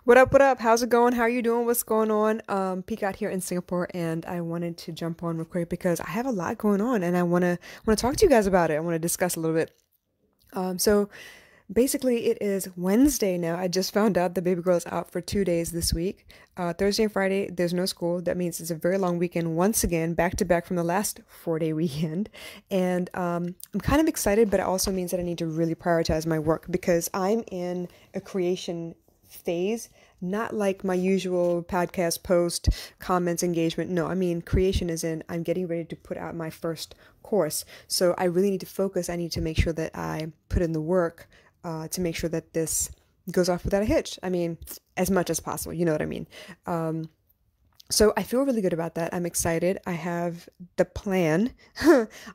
What up? What up? How's it going? How are you doing? What's going on? Peek out here in Singapore, and I wanted to jump on real quick because I have a lot going on, and I wanna talk to you guys about it. I want to discuss a little bit. So basically, it is Wednesday now. I just found out the baby girl is out for 2 days this week. Thursday and Friday, there's no school. That means it's a very long weekend once again, back to back from the last 4 day weekend. And I'm kind of excited, but it also means that I need to really prioritize my work because I'm in a creation phase, not like my usual podcast post, comments, engagement. No, I mean, creation is in, I'm getting ready to put out my first course. So I really need to focus. I need to make sure that I put in the work to make sure that this goes off without a hitch. I mean, as much as possible. You know what I mean? So I feel really good about that. I'm excited. I have the plan.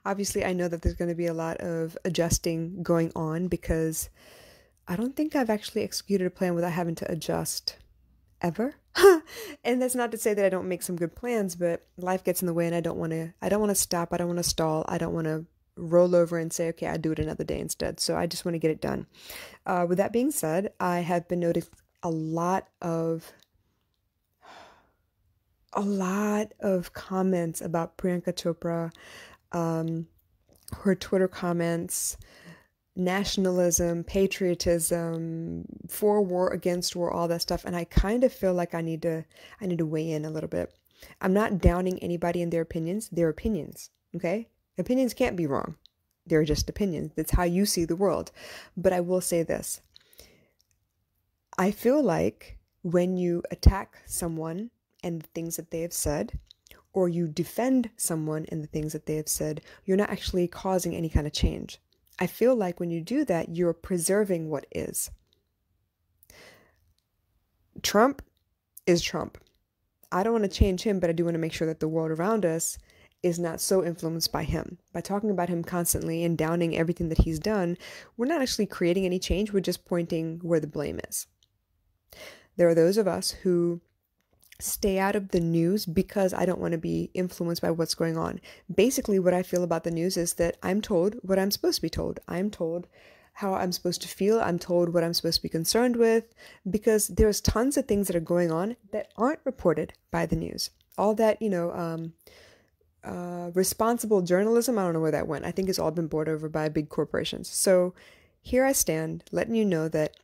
Obviously, I know that there's going to be a lot of adjusting going on because I don't think I've actually executed a plan without having to adjust ever. And that's not to say that I don't make some good plans, but life gets in the way and I don't want to stop. I don't want to stall. I don't want to roll over and say, okay, I'll do it another day instead. So I just want to get it done. With that being said, I have been noticing a lot of comments about Priyanka Chopra, her Twitter comments, nationalism, patriotism, for war, against war, all that stuff. And I kind of feel like I need to weigh in a little bit. I'm not downing anybody in their opinions. They're opinions, okay? Opinions can't be wrong. They're just opinions. That's how you see the world. But I will say this. I feel like when you attack someone and the things that they have said, or you defend someone and the things that they have said, you're not actually causing any kind of change. I feel like when you do that, you're preserving what is. Trump is Trump. I don't want to change him, but I do want to make sure that the world around us is not so influenced by him. By talking about him constantly and downing everything that he's done, we're not actually creating any change. We're just pointing where the blame is. There are those of us who stay out of the news because I don't want to be influenced by what's going on. Basically, what I feel about the news is that I'm told what I'm supposed to be told. I'm told how I'm supposed to feel. I'm told what I'm supposed to be concerned with because there's tons of things that are going on that aren't reported by the news. All that, responsible journalism, I don't know where that went. I think it's all been bought over by big corporations. So here I stand, letting you know that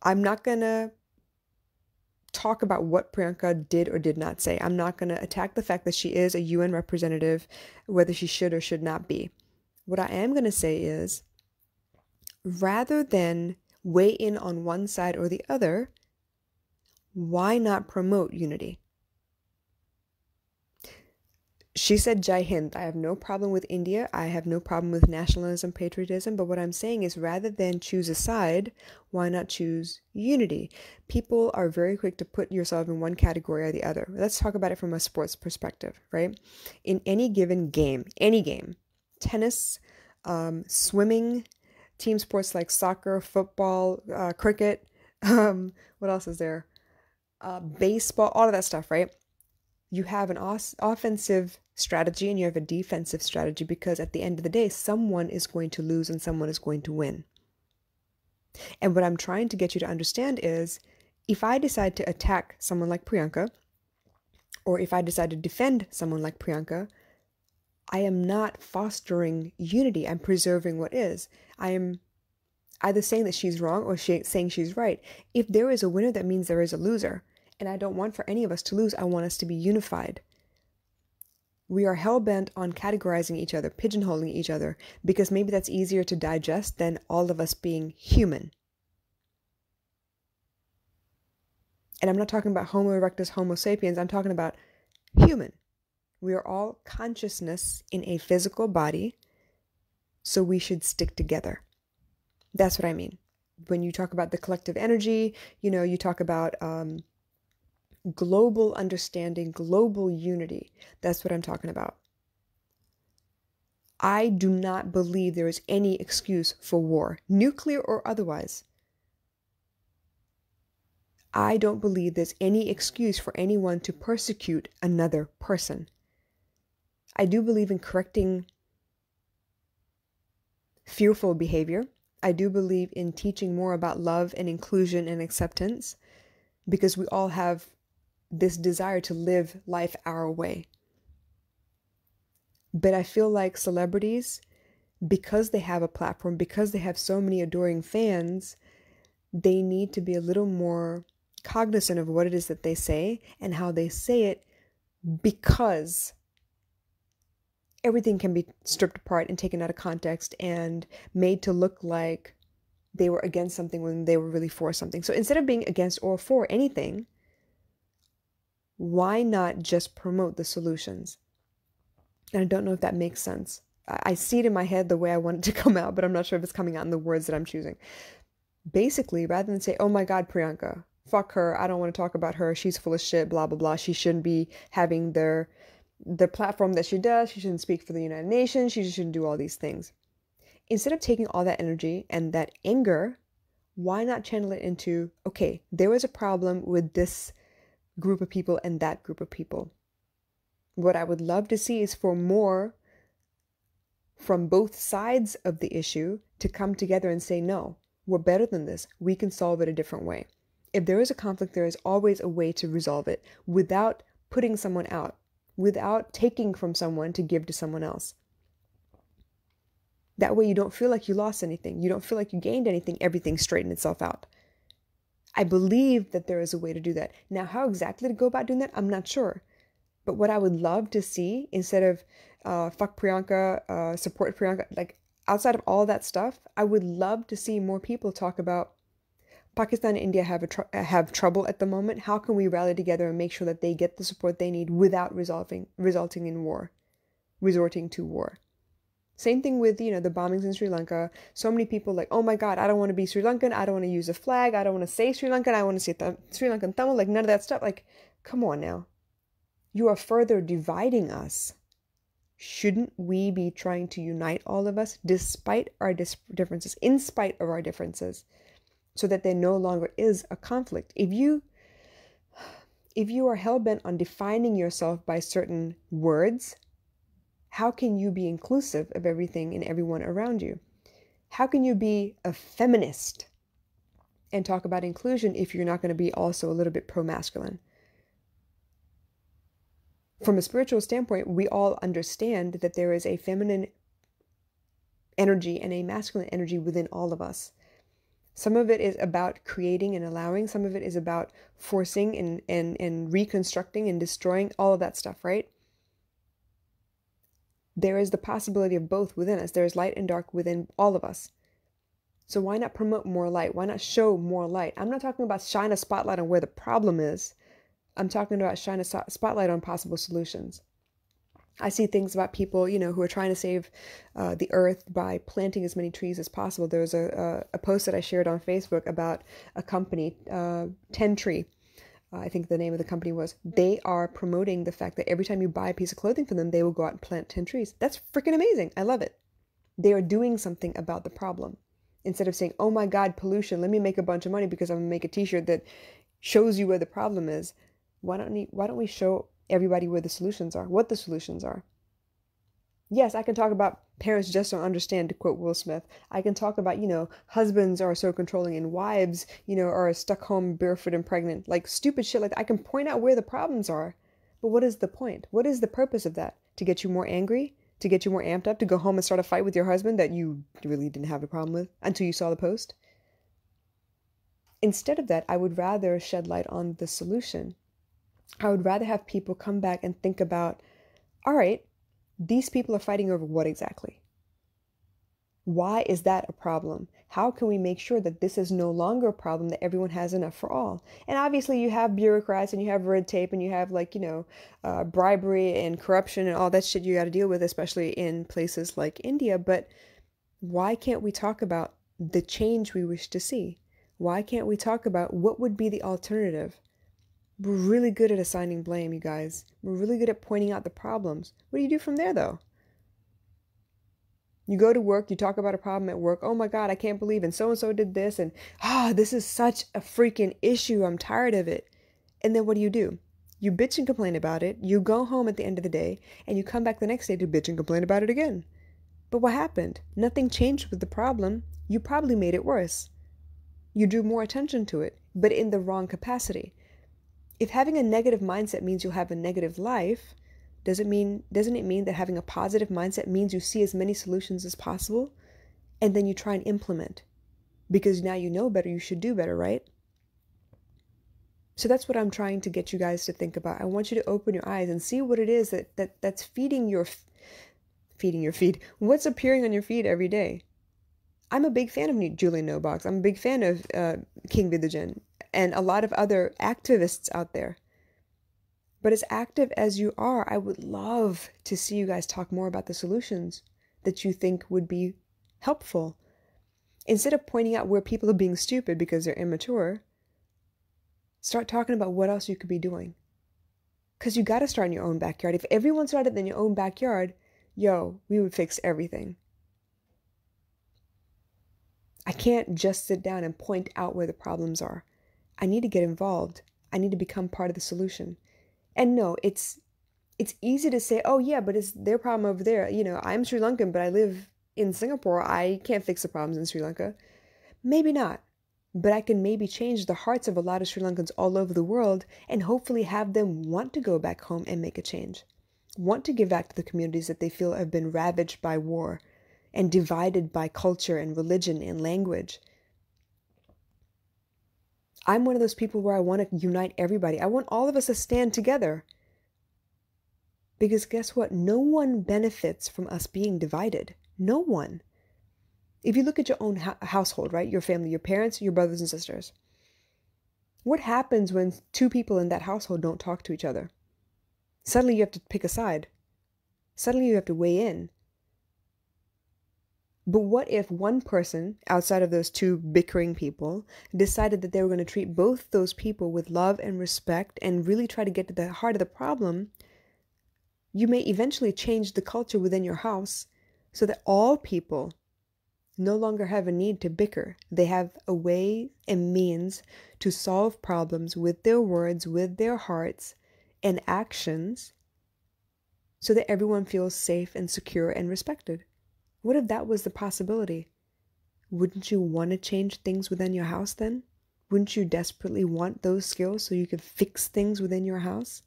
I'm not going to talk about what Priyanka did or did not say. I'm not going to attack the fact that she is a UN representative, whether she should or should not be. What I am going to say is, rather than weigh in on one side or the other, why not promote unity? She said Jai Hind. I have no problem with India. I have no problem with nationalism, patriotism. But what I'm saying is rather than choose a side, why not choose unity? People are very quick to put yourself in one category or the other. Let's talk about it from a sports perspective, right? In any given game, any game, tennis, swimming, team sports like soccer, football, cricket, what else is there? Baseball, all of that stuff, right? You have an offensive strategy and you have a defensive strategy because at the end of the day, someone is going to lose and someone is going to win. And what I'm trying to get you to understand is if I decide to attack someone like Priyanka, or if I decide to defend someone like Priyanka, I am not fostering unity. I'm preserving what is. I am either saying that she's wrong or saying she's right. If there is a winner, that means there is a loser. And I don't want for any of us to lose. I want us to be unified. We are hell-bent on categorizing each other, pigeonholing each other, because maybe that's easier to digest than all of us being human. And I'm not talking about Homo erectus, Homo sapiens. I'm talking about human. We are all consciousness in a physical body, so we should stick together. That's what I mean. When you talk about the collective energy, you talk about global understanding, global unity. That's what I'm talking about. I do not believe there is any excuse for war, nuclear or otherwise. I don't believe there's any excuse for anyone to persecute another person. I do believe in correcting fearful behavior. I do believe in teaching more about love and inclusion and acceptance. because we all have this desire to live life our way. But I feel like celebrities, because they have a platform, because they have so many adoring fans, they need to be a little more cognizant of what it is that they say and how they say it, because everything can be stripped apart and taken out of context and made to look like they were against something when they were really for something. So instead of being against or for anything, why not just promote the solutions? And I don't know if that makes sense. I see it in my head the way I want it to come out, but I'm not sure if it's coming out in the words that I'm choosing. Basically, rather than say, oh my God, Priyanka, fuck her, I don't want to talk about her, she's full of shit, blah, blah, blah, she shouldn't be having the platform that she does, she shouldn't speak for the United Nations, she shouldn't do all these things. Instead of taking all that energy and that anger, why not channel it into, okay, there was a problem with this group of people and that group of people. What I would love to see is for more from both sides of the issue to come together and say, no, we're better than this. We can solve it a different way. If there is a conflict, there is always a way to resolve it without putting someone out, without taking from someone to give to someone else. That way you don't feel like you lost anything. You don't feel like you gained anything. Everything straightened itself out. I believe that there is a way to do that. Now, how exactly to go about doing that, I'm not sure. But what I would love to see, instead of fuck Priyanka, support Priyanka, like outside of all that stuff, I would love to see more people talk about Pakistan and India have trouble at the moment. How can we rally together and make sure that they get the support they need without resulting in war, resorting to war? Same thing with, the bombings in Sri Lanka. So many people like, oh my God, I don't want to be Sri Lankan. I don't want to use a flag. I don't want to say Sri Lankan. I want to say Sri Lankan Tamil. Like none of that stuff. Like, come on now. You are further dividing us. Shouldn't we be trying to unite all of us despite our differences, in spite of our differences, so that there no longer is a conflict? If you are hell-bent on defining yourself by certain words, how can you be inclusive of everything and everyone around you? How can you be a feminist and talk about inclusion if you're not going to be also a little bit pro-masculine? From a spiritual standpoint, we all understand that there is a feminine energy and a masculine energy within all of us. Some of it is about creating and allowing. Some of it is about forcing and reconstructing and destroying, all of that stuff, right? There is the possibility of both within us. There is light and dark within all of us. So why not promote more light? Why not show more light? I'm not talking about shine a spotlight on where the problem is. I'm talking about shine a spotlight on possible solutions. I see things about people, who are trying to save the earth by planting as many trees as possible. There was a post that I shared on Facebook about a company, 10 Tree. I think the name of the company was. They are promoting the fact that every time you buy a piece of clothing from them, they will go out and plant 10 trees. That's freaking amazing. I love it. They are doing something about the problem. Instead of saying, oh my God, pollution, let me make a bunch of money because I'm going to make a t-shirt that shows you where the problem is. Why don't we show everybody where the solutions are, what the solutions are? Yes, I can talk about parents just don't understand, to quote Will Smith. I can talk about, husbands are so controlling and wives, are stuck home barefoot and pregnant, like stupid shit like that. I can point out where the problems are. But what is the point? What is the purpose of that? To get you more angry? To get you more amped up? To go home and start a fight with your husband that you really didn't have a problem with until you saw the post? Instead of that, I would rather shed light on the solution. I would rather have people come back and think about, all right, these people are fighting over what exactly? Why is that a problem? How can we make sure that this is no longer a problem, that everyone has enough for all? And obviously you have bureaucrats and you have red tape and you have bribery and corruption and all that shit you got to deal with, especially in places like India. But why can't we talk about the change we wish to see? Why can't we talk about what would be the alternative? We're really good at assigning blame, you guys. We're really good at pointing out the problems. What do you do from there, though? You go to work, you talk about a problem at work. Oh my God, I can't believe and so did this. And this is such a freaking issue. I'm tired of it. And then what do? You bitch and complain about it. You go home at the end of the day and you come back the next day to bitch and complain about it again. But what happened? Nothing changed with the problem. You probably made it worse. You drew more attention to it, but in the wrong capacity. If having a negative mindset means you'll have a negative life, doesn't it mean that having a positive mindset means you see as many solutions as possible and then you try and implement? Because now you know better, you should do better, right? So that's what I'm trying to get you guys to think about. I want you to open your eyes and see what it is that's feeding your feed. What's appearing on your feed every day? I'm a big fan of Julian No Box. I'm a big fan of King Vidyajan and a lot of other activists out there. But as active as you are, I would love to see you guys talk more about the solutions that you think would be helpful. Instead of pointing out where people are being stupid because they're immature, start talking about what else you could be doing. Because you got to start in your own backyard. If everyone started in your own backyard, we would fix everything. I can't just sit down and point out where the problems are. I need to get involved. I need to become part of the solution. And no, it's easy to say, oh yeah, but it's their problem over there. I'm Sri Lankan, but I live in Singapore. I can't fix the problems in Sri Lanka. Maybe not. But I can maybe change the hearts of a lot of Sri Lankans all over the world and hopefully have them want to go back home and make a change. Want to give back to the communities that they feel have been ravaged by war and divided by culture and religion and language. I'm one of those people where I want to unite everybody. I want all of us to stand together. Because guess what? No one benefits from us being divided. No one. If you look at your own household, right? Your family, your parents, your brothers and sisters. What happens when two people in that household don't talk to each other? Suddenly you have to pick a side. Suddenly you have to weigh in. But what if one person outside of those two bickering people decided that they were going to treat both those people with love and respect and really try to get to the heart of the problem? You may eventually change the culture within your house so that all people no longer have a need to bicker. They have a way and means to solve problems with their words, with their hearts and actions so that everyone feels safe and secure and respected. What if that was the possibility? Wouldn't you want to change things within your house then? Wouldn't you desperately want those skills so you could fix things within your house?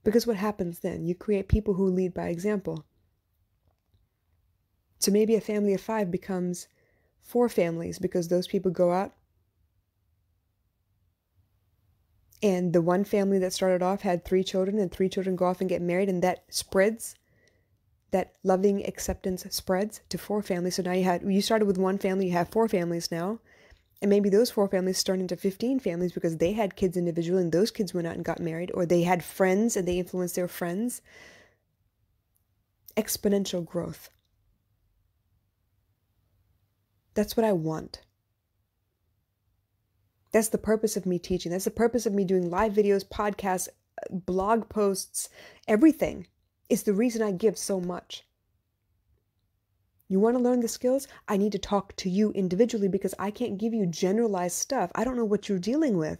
Because what happens then? You create people who lead by example. So maybe a family of 5 becomes 4 families because those people go out and the one family that started off had 3 children and 3 children go off and get married, and that spreads. That loving acceptance spreads to 4 families. So now you started with 1 family, you have 4 families now. And maybe those 4 families turned into 15 families because they had kids individually and those kids went out and got married, or they had friends and they influenced their friends. Exponential growth. That's what I want. That's the purpose of me teaching. That's the purpose of me doing live videos, podcasts, blog posts, everything. It's the reason I give so much. You want to learn the skills? I need to talk to you individually because I can't give you generalized stuff. I don't know what you're dealing with.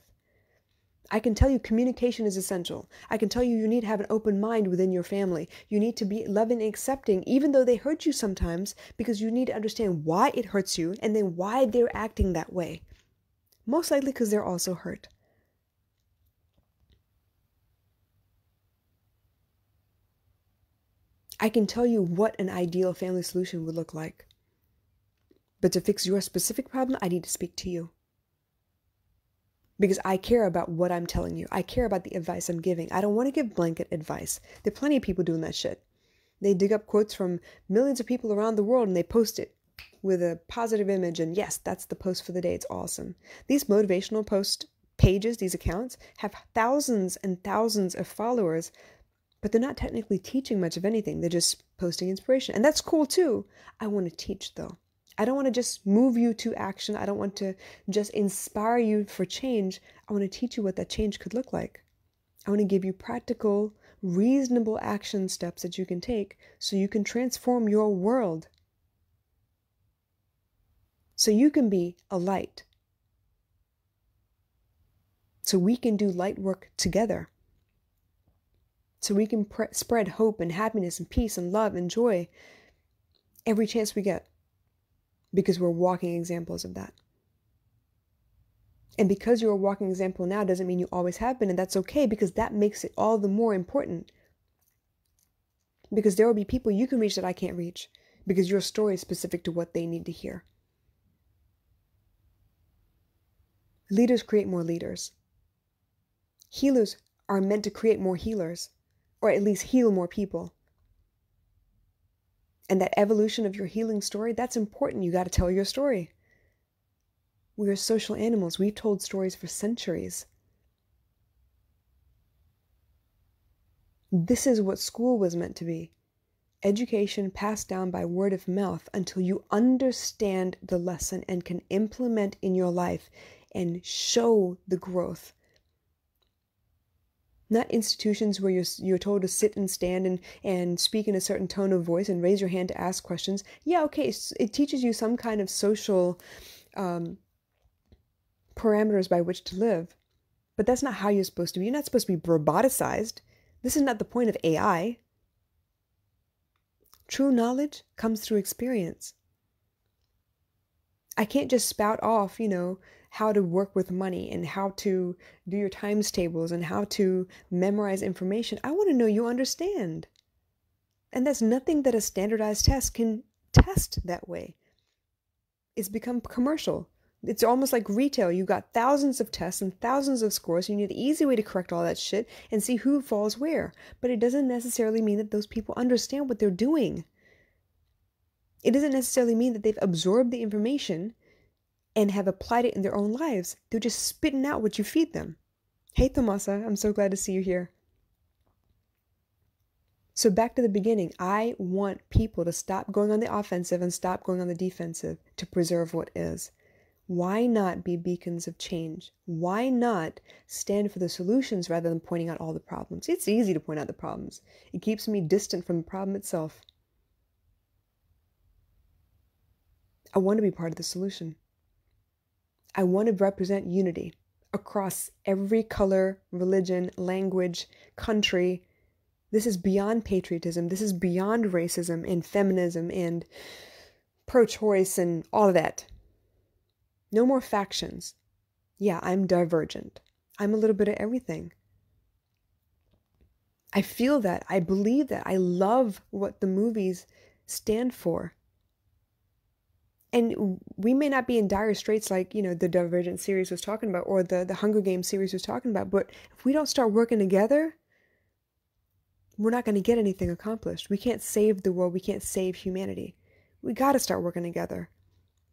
I can tell you communication is essential. I can tell you need to have an open mind within your family. You need to be loving and accepting, even though they hurt you sometimes, because you need to understand why it hurts you and then why they're acting that way. Most likely because they're also hurt. I can tell you what an ideal family solution would look like. But to fix your specific problem, I need to speak to you. Because I care about what I'm telling you. I care about the advice I'm giving. I don't want to give blanket advice. There are plenty of people doing that shit. They dig up quotes from millions of people around the world and they post it with a positive image. And yes, that's the post for the day. It's awesome. These motivational post pages, these accounts, have thousands and thousands of followers, but they're not technically teaching much of anything. They're just posting inspiration. And that's cool too. I want to teach though. I don't want to just move you to action. I don't want to just inspire you for change. I want to teach you what that change could look like. I want to give you practical, reasonable action steps that you can take so you can transform your world. So you can be a light. So we can do light work together. So we can spread hope and happiness and peace and love and joy every chance we get. Because we're walking examples of that. And because you're a walking example now doesn't mean you always have been, and that's okay, because that makes it all the more important. Because there will be people you can reach that I can't reach, because your story is specific to what they need to hear. Leaders create more leaders. Healers are meant to create more healers, or at least heal more people. And that evolution of your healing story, that's important. You got to tell your story. We are social animals. We've told stories for centuries. This is what school was meant to be. Education passed down by word of mouth until you understand the lesson and can implement in your life and show the growth. Not institutions where you're told to sit and stand and speak in a certain tone of voice and raise your hand to ask questions. Yeah, okay, it teaches you some kind of social parameters by which to live. But that's not how you're supposed to be. You're not supposed to be roboticized. This is not the point of AI. True knowledge comes through experience. I can't just spout off, how to work with money and how to do your times tables and how to memorize information. I want to know you understand. And that's nothing that a standardized test can test that way. It's become commercial. It's almost like retail. You got thousands of tests and thousands of scores. You need an easy way to correct all that shit and see who falls where. But it doesn't necessarily mean that those people understand what they're doing. It doesn't necessarily mean that they've absorbed the information and have applied it in their own lives. They're just spitting out what you feed them. Hey, Tomasa, I'm so glad to see you here. So back to the beginning, I want people to stop going on the offensive and stop going on the defensive to preserve what is. Why not be beacons of change? Why not stand for the solutions rather than pointing out all the problems? It's easy to point out the problems. It keeps me distant from the problem itself. I want to be part of the solution. I want to represent unity across every color, religion, language, country. This is beyond patriotism. This is beyond racism and feminism and pro-choice and all of that. No more factions. Yeah, I'm divergent. I'm a little bit of everything. I feel that. I believe that. I love what the movies stand for. And we may not be in dire straits like, the Divergent series was talking about or the Hunger Games series was talking about. But if we don't start working together, we're not going to get anything accomplished. We can't save the world. We can't save humanity. We got to start working together.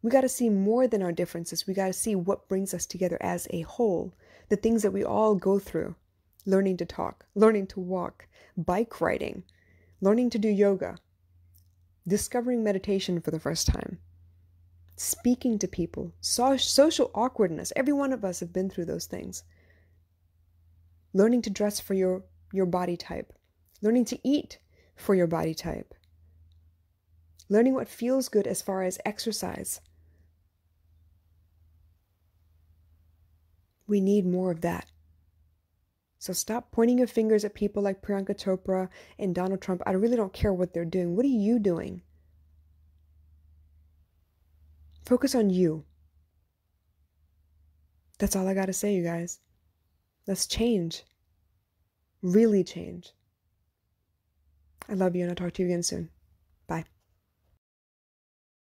We got to see more than our differences. We got to see what brings us together as a whole. The things that we all go through. Learning to talk, learning to walk, bike riding, learning to do yoga, discovering meditation for the first time, speaking to people, social awkwardness. Every one of us have been through those things. Learning to dress for your body type. Learning to eat for your body type. Learning what feels good as far as exercise. We need more of that. So stop pointing your fingers at people like Priyanka Chopra and Donald Trump. I really don't care what they're doing. What are you doing? Focus on you. That's all I got to say, you guys. Let's change. Really change. I love you, and I'll talk to you again soon.